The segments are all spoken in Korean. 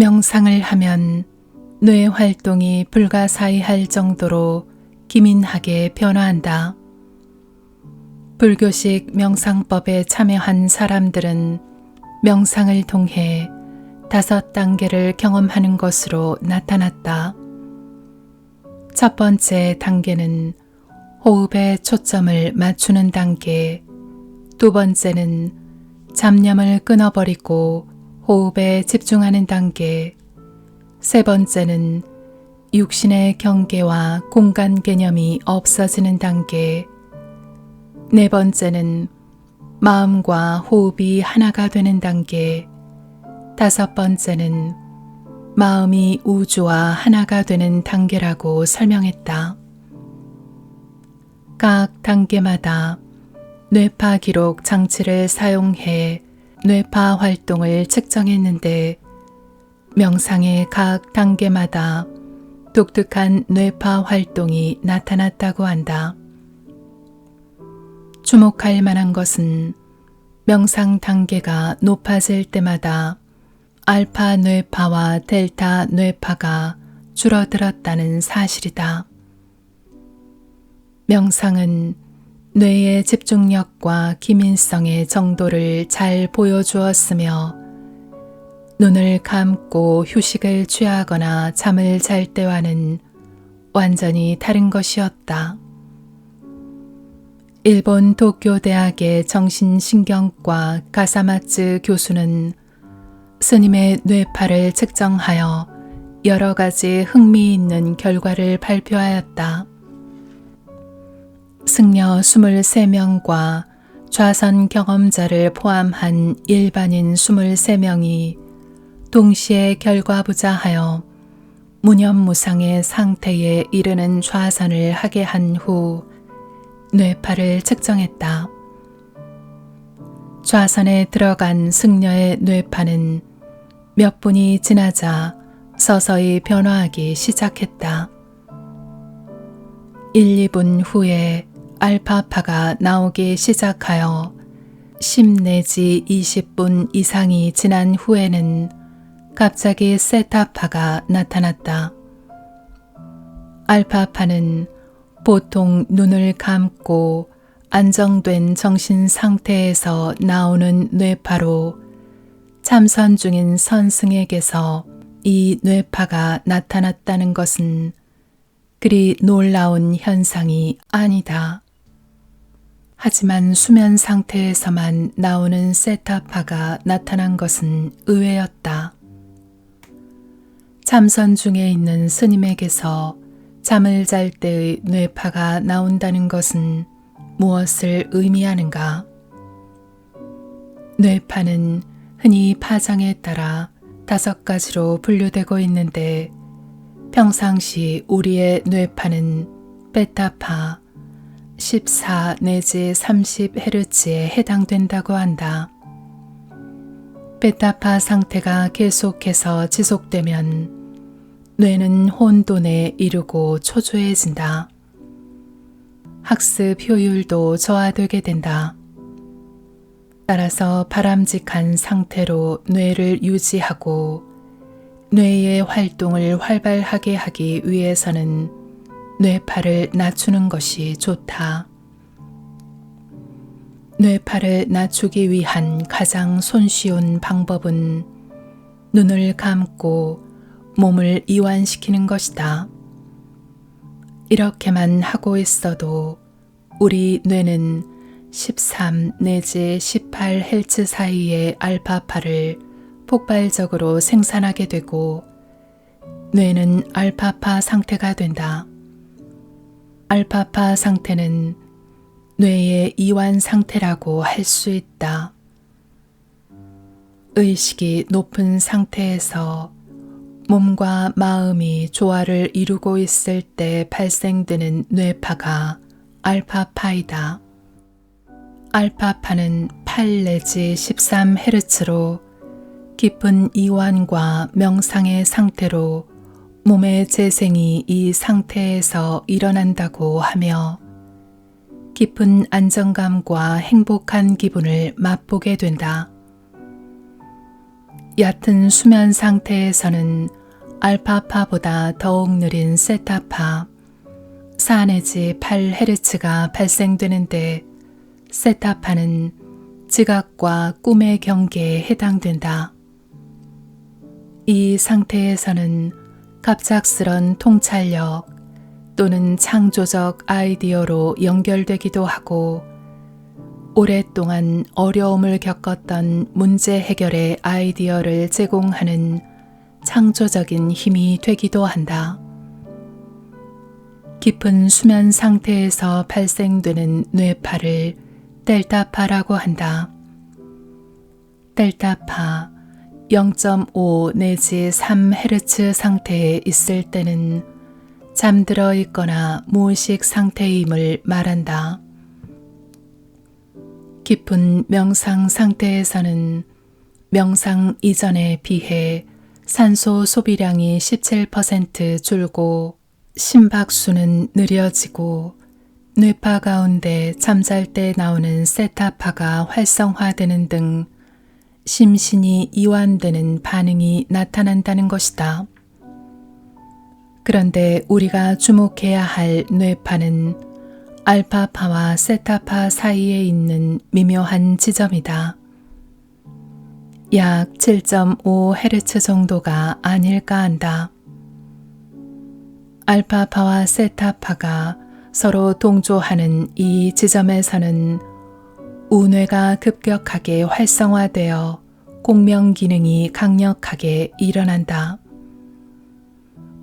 명상을 하면 뇌 활동이 불가사의할 정도로 기민하게 변화한다. 불교식 명상법에 참여한 사람들은 명상을 통해 5단계를 경험하는 것으로 나타났다. 첫 번째 단계는 호흡에 초점을 맞추는 단계, 두 번째는 잡념을 끊어버리고 호흡에 집중하는 단계, 세 번째는 육신의 경계와 공간 개념이 없어지는 단계, 네 번째는 마음과 호흡이 하나가 되는 단계, 다섯 번째는 마음이 우주와 하나가 되는 단계라고 설명했다. 각 단계마다 뇌파 기록 장치를 사용해 뇌파 활동을 측정했는데 명상의 각 단계마다 독특한 뇌파 활동이 나타났다고 한다. 주목할 만한 것은 명상 단계가 높아질 때마다 알파 뇌파와 델타 뇌파가 줄어들었다는 사실이다. 명상은 뇌의 집중력과 기민성의 정도를 잘 보여주었으며 눈을 감고 휴식을 취하거나 잠을 잘 때와는 완전히 다른 것이었다. 일본 도쿄대학의 정신신경과 가사마츠 교수는 스님의 뇌파를 측정하여 여러 가지 흥미있는 결과를 발표하였다. 승려 23명과 좌선 경험자를 포함한 일반인 23명이 동시에 결과부자하여 무념무상의 상태에 이르는 좌선을 하게 한 후 뇌파를 측정했다. 좌선에 들어간 승려의 뇌파는 몇 분이 지나자 서서히 변화하기 시작했다. 1, 2분 후에 알파파가 나오기 시작하여 10 내지 20분 이상이 지난 후에는 갑자기 세타파가 나타났다. 알파파는 보통 눈을 감고 안정된 정신 상태에서 나오는 뇌파로 참선 중인 선승에게서 이 뇌파가 나타났다는 것은 그리 놀라운 현상이 아니다. 하지만 수면 상태에서만 나오는 세타파가 나타난 것은 의외였다. 참선 중에 있는 스님에게서 잠을 잘 때의 뇌파가 나온다는 것은 무엇을 의미하는가? 뇌파는 흔히 파장에 따라 5가지로 분류되고 있는데 평상시 우리의 뇌파는 베타파 14 내지 30Hz에 해당된다고 한다. 베타파 상태가 계속해서 지속되면 뇌는 혼돈에 이르고 초조해진다. 학습 효율도 저하되게 된다. 따라서 바람직한 상태로 뇌를 유지하고 뇌의 활동을 활발하게 하기 위해서는 뇌파를 낮추는 것이 좋다. 뇌파를 낮추기 위한 가장 손쉬운 방법은 눈을 감고 몸을 이완시키는 것이다. 이렇게만 하고 있어도 우리 뇌는 13 내지 18Hz 사이의 알파파를 폭발적으로 생산하게 되고 뇌는 알파파 상태가 된다. 알파파 상태는 뇌의 이완 상태라고 할 수 있다. 의식이 높은 상태에서 몸과 마음이 조화를 이루고 있을 때 발생되는 뇌파가 알파파이다. 알파파는 8 내지 13Hz로 깊은 이완과 명상의 상태로 몸의 재생이 이 상태에서 일어난다고 하며 깊은 안정감과 행복한 기분을 맛보게 된다. 얕은 수면 상태에서는 알파파보다 더욱 느린 세타파 4 내지 8Hz가 발생되는데 세타파는 지각과 꿈의 경계에 해당된다. 이 상태에서는 갑작스런 통찰력 또는 창조적 아이디어로 연결되기도 하고 오랫동안 어려움을 겪었던 문제 해결의 아이디어를 제공하는 창조적인 힘이 되기도 한다. 깊은 수면 상태에서 발생되는 뇌파를 델타파라고 한다. 델타파 0.5 내지 3Hz 상태에 있을 때는 잠들어 있거나 무의식 상태임을 말한다. 깊은 명상 상태에서는 명상 이전에 비해 산소 소비량이 17% 줄고 심박수는 느려지고 뇌파 가운데 잠잘 때 나오는 세타파가 활성화되는 등 심신이 이완되는 반응이 나타난다는 것이다. 그런데 우리가 주목해야 할 뇌파는 알파파와 세타파 사이에 있는 미묘한 지점이다. 약 7.5Hz 정도가 아닐까 한다. 알파파와 세타파가 서로 동조하는 이 지점에서는 우뇌가 급격하게 활성화되어 공명 기능이 강력하게 일어난다.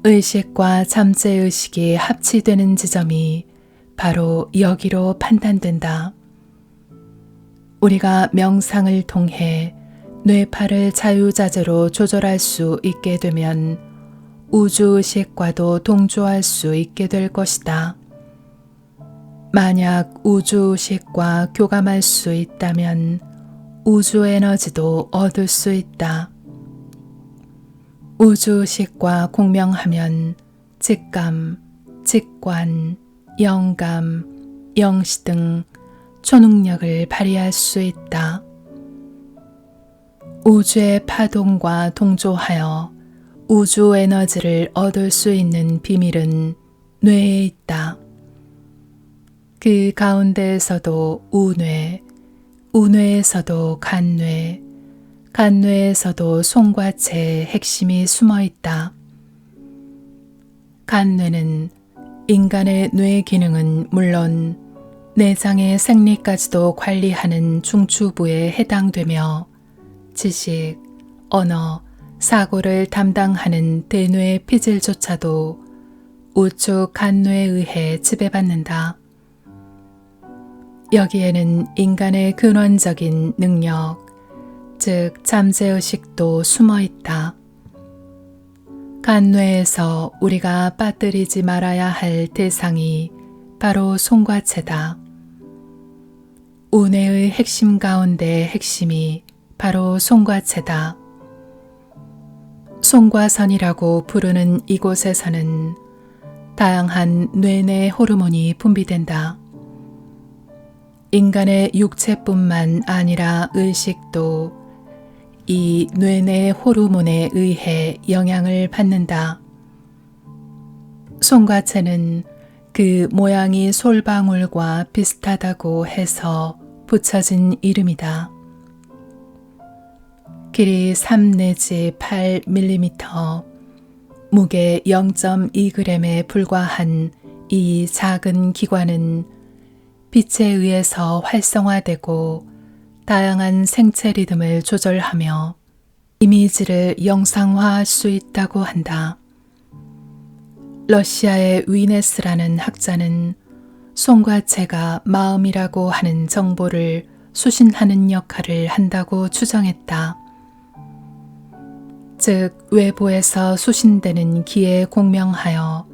의식과 잠재의식이 합치되는 지점이 바로 여기로 판단된다. 우리가 명상을 통해 뇌파를 자유자재로 조절할 수 있게 되면 우주의식과도 동조할 수 있게 될 것이다. 만약 우주의식과 교감할 수 있다면 우주 에너지도 얻을 수 있다. 우주의식과 공명하면 직감, 직관, 영감, 영시 등 초능력을 발휘할 수 있다. 우주의 파동과 동조하여 우주 에너지를 얻을 수 있는 비밀은 뇌에 있다. 그 가운데에서도 우뇌, 우뇌에서도 간뇌, 간뇌에서도 송과체의 핵심이 숨어 있다. 간뇌는 인간의 뇌 기능은 물론 내장의 생리까지도 관리하는 중추부에 해당되며 지식, 언어, 사고를 담당하는 대뇌 피질조차도 우측 간뇌에 의해 지배받는다. 여기에는 인간의 근원적인 능력, 즉 잠재의식도 숨어 있다. 간뇌에서 우리가 빠뜨리지 말아야 할 대상이 바로 송과체다. 우뇌의 핵심 가운데 핵심이 바로 송과체다. 송과선이라고 부르는 이곳에서는 다양한 뇌내 호르몬이 분비된다. 인간의 육체뿐만 아니라 의식도 이 뇌내 호르몬에 의해 영향을 받는다. 송과체는 그 모양이 솔방울과 비슷하다고 해서 붙여진 이름이다. 길이 3 내지 8mm, 무게 0.2g에 불과한 이 작은 기관은 빛에 의해서 활성화되고 다양한 생체 리듬을 조절하며 이미지를 영상화할 수 있다고 한다. 러시아의 위네스라는 학자는 송과체가 마음이라고 하는 정보를 수신하는 역할을 한다고 추정했다. 즉 외부에서 수신되는 기에 공명하여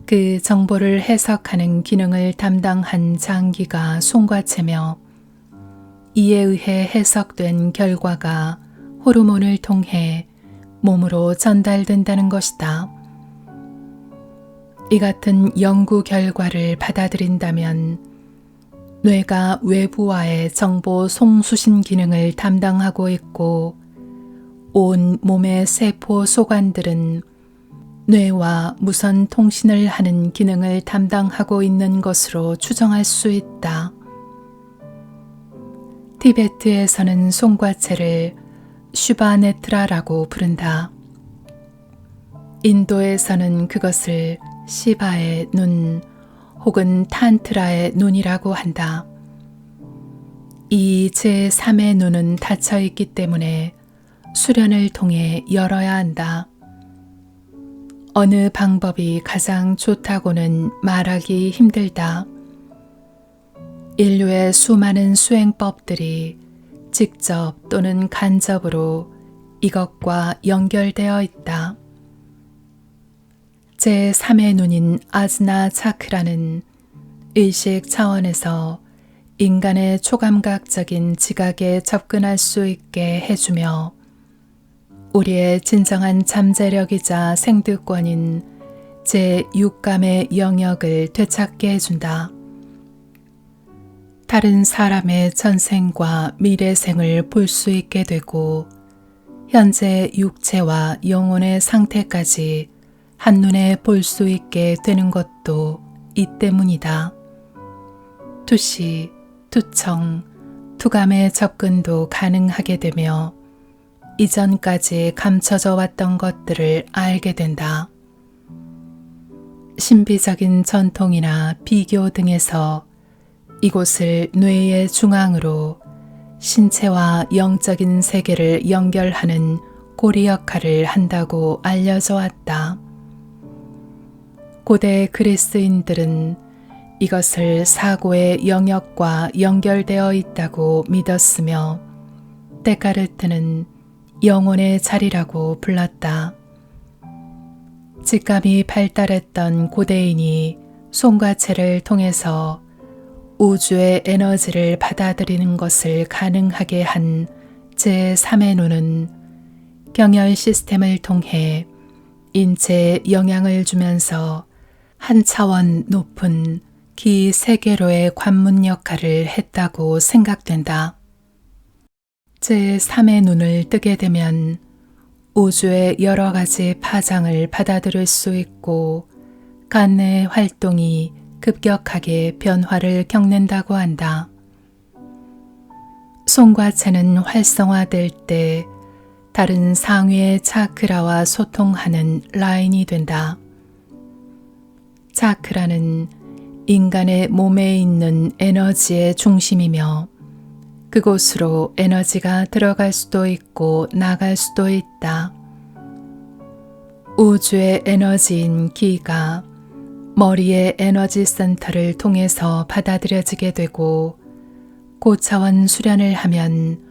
그 정보를 해석하는 기능을 담당한 장기가 송과체며 이에 의해 해석된 결과가 호르몬을 통해 몸으로 전달된다는 것이다. 이 같은 연구 결과를 받아들인다면 뇌가 외부와의 정보 송수신 기능을 담당하고 있고 온 몸의 세포 소관들은 뇌와 무선 통신을 하는 기능을 담당하고 있는 것으로 추정할 수 있다. 티베트에서는 송과체를 슈바네트라라고 부른다. 인도에서는 그것을 시바의 눈 혹은 탄트라의 눈이라고 한다. 이 제3의 눈은 닫혀 있기 때문에 수련을 통해 열어야 한다. 어느 방법이 가장 좋다고는 말하기 힘들다. 인류의 수많은 수행법들이 직접 또는 간접으로 이것과 연결되어 있다. 제3의 눈인 아즈나 차크라는 의식 차원에서 인간의 초감각적인 지각에 접근할 수 있게 해주며 우리의 진정한 잠재력이자 생득권인 제6감의 영역을 되찾게 해준다. 다른 사람의 전생과 미래생을 볼 수 있게 되고 현재 육체와 영혼의 상태까지 한눈에 볼 수 있게 되는 것도 이 때문이다. 투시, 투청, 투감의 접근도 가능하게 되며 이전까지 감춰져 왔던 것들을 알게 된다. 신비적인 전통이나 비교 등에서 이곳을 뇌의 중앙으로 신체와 영적인 세계를 연결하는 고리 역할을 한다고 알려져 왔다. 고대 그리스인들은 이것을 사고의 영역과 연결되어 있다고 믿었으며 데카르트는 영혼의 자리라고 불렀다. 직감이 발달했던 고대인이 송과체를 통해서 우주의 에너지를 받아들이는 것을 가능하게 한 제3의 눈은 경혈 시스템을 통해 인체에 영향을 주면서 한 차원 높은 기세계로의 관문 역할을 했다고 생각된다. 제3의 눈을 뜨게 되면 우주의 여러 가지 파장을 받아들일 수 있고 간뇌의 활동이 급격하게 변화를 겪는다고 한다. 송과체는 활성화될 때 다른 상위의 차크라와 소통하는 라인이 된다. 차크라는 인간의 몸에 있는 에너지의 중심이며 그곳으로 에너지가 들어갈 수도 있고 나갈 수도 있다. 우주의 에너지인 기가 머리의 에너지 센터를 통해서 받아들여지게 되고 고차원 수련을 하면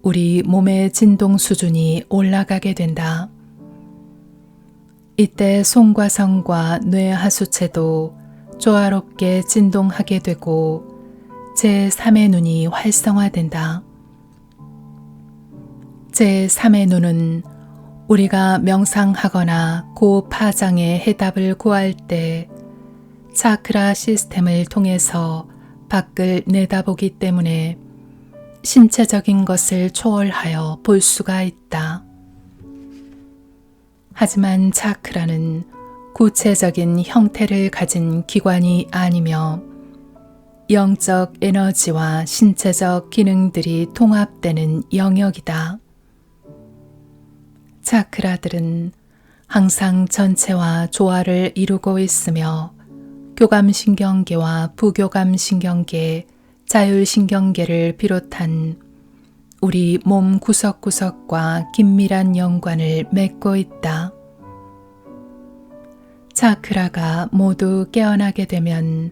우리 몸의 진동 수준이 올라가게 된다. 이때 송과성과 뇌하수체도 조화롭게 진동하게 되고 제3의 눈이 활성화된다. 제3의 눈은 우리가 명상하거나 고파장의 해답을 구할 때 차크라 시스템을 통해서 밖을 내다보기 때문에 신체적인 것을 초월하여 볼 수가 있다. 하지만 차크라는 구체적인 형태를 가진 기관이 아니며 영적 에너지와 신체적 기능들이 통합되는 영역이다. 차크라들은 항상 전체와 조화를 이루고 있으며 교감신경계와 부교감신경계, 자율신경계를 비롯한 우리 몸 구석구석과 긴밀한 연관을 맺고 있다. 차크라가 모두 깨어나게 되면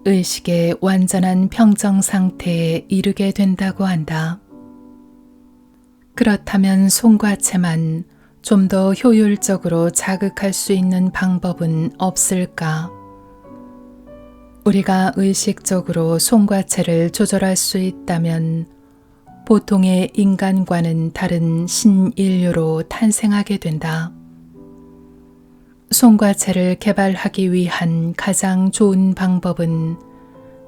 의식의 완전한 평정 상태에 이르게 된다고 한다. 그렇다면 송과체만 좀 더 효율적으로 자극할 수 있는 방법은 없을까? 우리가 의식적으로 송과체를 조절할 수 있다면 보통의 인간과는 다른 신인류로 탄생하게 된다. 송과체를 개발하기 위한 가장 좋은 방법은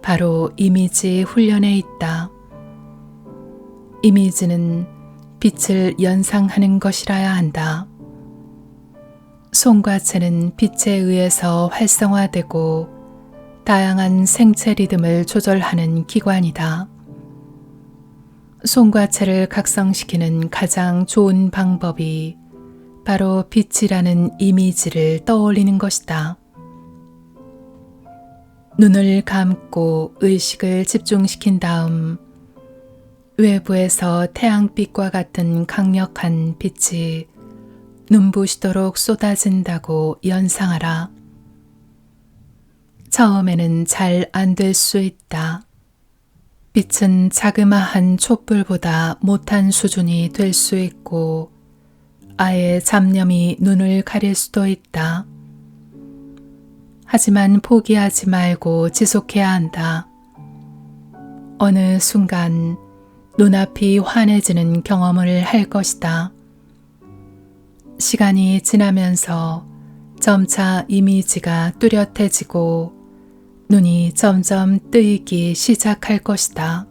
바로 이미지 훈련에 있다. 이미지는 빛을 연상하는 것이라야 한다. 송과체는 빛에 의해서 활성화되고 다양한 생체 리듬을 조절하는 기관이다. 송과체를 각성시키는 가장 좋은 방법이 바로 빛이라는 이미지를 떠올리는 것이다. 눈을 감고 의식을 집중시킨 다음 외부에서 태양빛과 같은 강력한 빛이 눈부시도록 쏟아진다고 연상하라. 처음에는 잘 안 될 수 있다. 빛은 자그마한 촛불보다 못한 수준이 될 수 있고 아예 잡념이 눈을 가릴 수도 있다. 하지만 포기하지 말고 지속해야 한다. 어느 순간 눈앞이 환해지는 경험을 할 것이다. 시간이 지나면서 점차 이미지가 뚜렷해지고 눈이 점점 뜨이기 시작할 것이다.